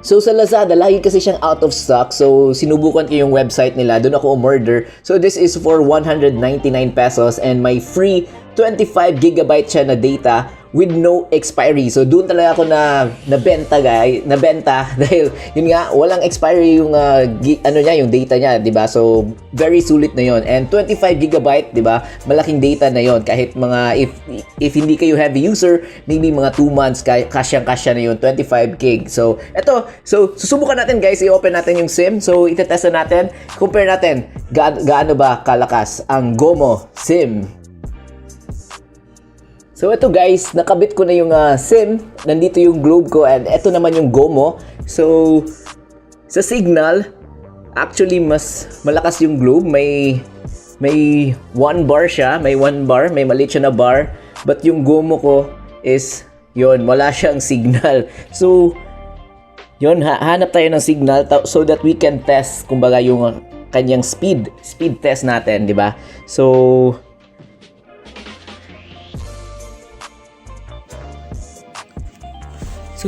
So sa Lazada, lagi kasi siyang out of stock. So sinubukan ko yung website nila, doon ako umorder. So this is for 199 pesos and may free 25 gigabyte siya na data with no expiry. So doon talaga ako nabenta dahil yun nga walang expiry yung yung data niya, 'di ba? So very sulit na yon. And 25 gigabyte, 'di ba? Malaking data na yon. Kahit mga if hindi kayo heavy user, maybe mga 2 months kasyang-kasya na yon, 25 gig. So susubukan natin guys, i-open natin yung SIM. So itetest natin, compare natin gaano ba kalakas ang GOMO SIM. So ito guys, nakabit ko na yung SIM, nandito yung Globe ko and ito naman yung GOMO. So sa signal, actually mas malakas yung Globe, may 1 bar siya, may maliit siya na bar, but yung GOMO ko is yon, wala siyang signal. So yon, hanap tayo ng signal so that we can test kumbaga yung kanyang speed test natin, di ba? So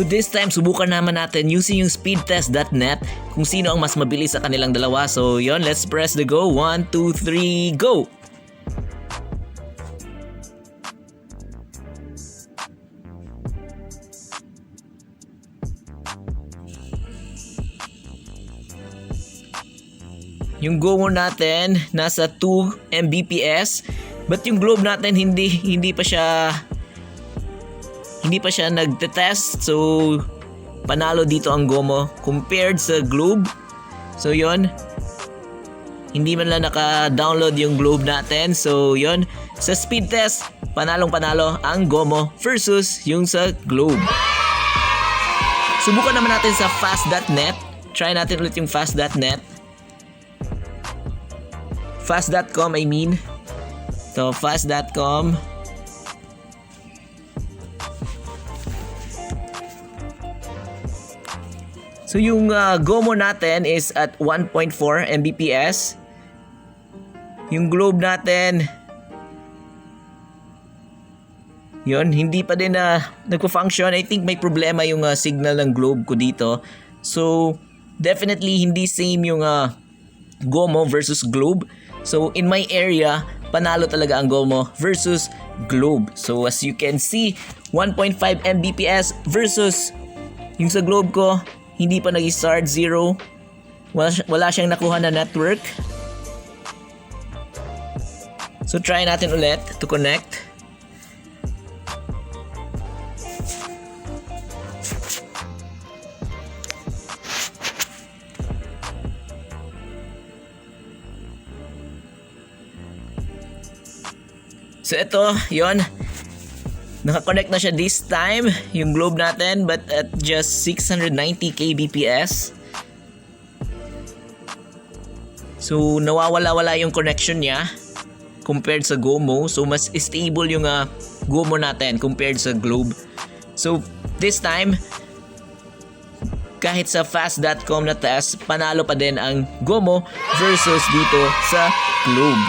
this time, subukan naman natin using yung speedtest.net kung sino ang mas mabilis sa kanilang dalawa. So yon, let's press the go. 1, 2, 3, go! Yung GOMO natin nasa 2 Mbps, but yung Globe natin hindi pa siya nagte-test. So panalo dito ang GOMO compared sa Globe. So yon, hindi man lang naka-download yung Globe natin. So yon, sa speed test, panalo ang GOMO versus yung sa Globe. Subukan naman natin sa fast.net. Try natin ulit yung fast.net. Fast.com, I mean. So fast.com. So yung GOMO natin is at 1.4 Mbps. Yung Globe natin, yun, hindi pa din nagpo-function. I think may problema yung signal ng Globe ko dito. So definitely hindi same yung GOMO versus Globe. So in my area, panalo talaga ang GOMO versus Globe. So as you can see, 1.5 Mbps versus yung sa Globe ko, hindi pa nag-start, 0. Wala siyang nakuha na network. So try natin ulit to connect. So ito, yon. Naka-connect na siya this time, yung Globe natin, but at just 690 kbps. So nawawala-wala yung connection niya compared sa GOMO. So mas stable yung GOMO natin compared sa Globe. So this time, kahit sa fast.com na test, panalo pa din ang GOMO versus dito sa Globe.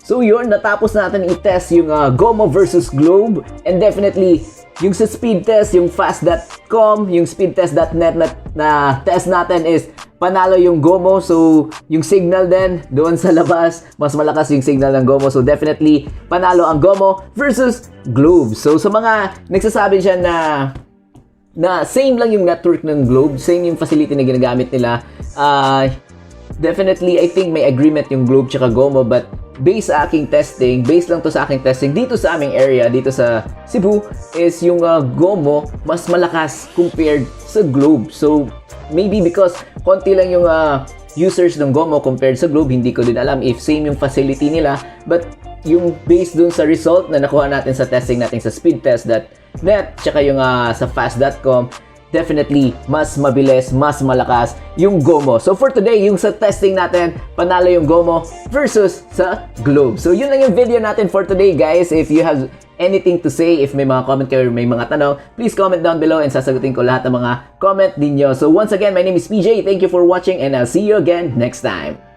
So yun, natapos natin i-test yung GOMO versus Globe. And definitely, yung sa speed test, yung fast.com, yung speedtest.net na test natin is panalo yung GOMO. So yung signal din doon sa labas, mas malakas yung signal ng GOMO. So definitely, panalo ang GOMO versus Globe. So sa mga nagsasabi dyan na same lang yung network ng Globe, same yung facility na ginagamit nila, definitely, I think may agreement yung Globe tsaka GOMO, but based sa aking testing, based lang to sa aking testing dito sa aming area, dito sa Cebu, is yung GOMO mas malakas compared sa Globe. So maybe because konti lang yung users ng GOMO compared sa Globe, hindi ko din alam if same yung facility nila, but yung based dun sa result na nakuha natin sa testing natin sa speedtest.net tsaka yung sa fast.com, definitely mas mabilis, mas malakas yung GOMO. So for today, yung sa testing natin, panalo yung GOMO versus sa Globe. So yun lang yung video natin for today, guys. If you have anything to say. If may mga comment kayo or may mga tanong, please comment down below and sasagutin ko lahat ng mga comment ninyo. So once again, my name is PJ. Thank you for watching and I'll see you again next time.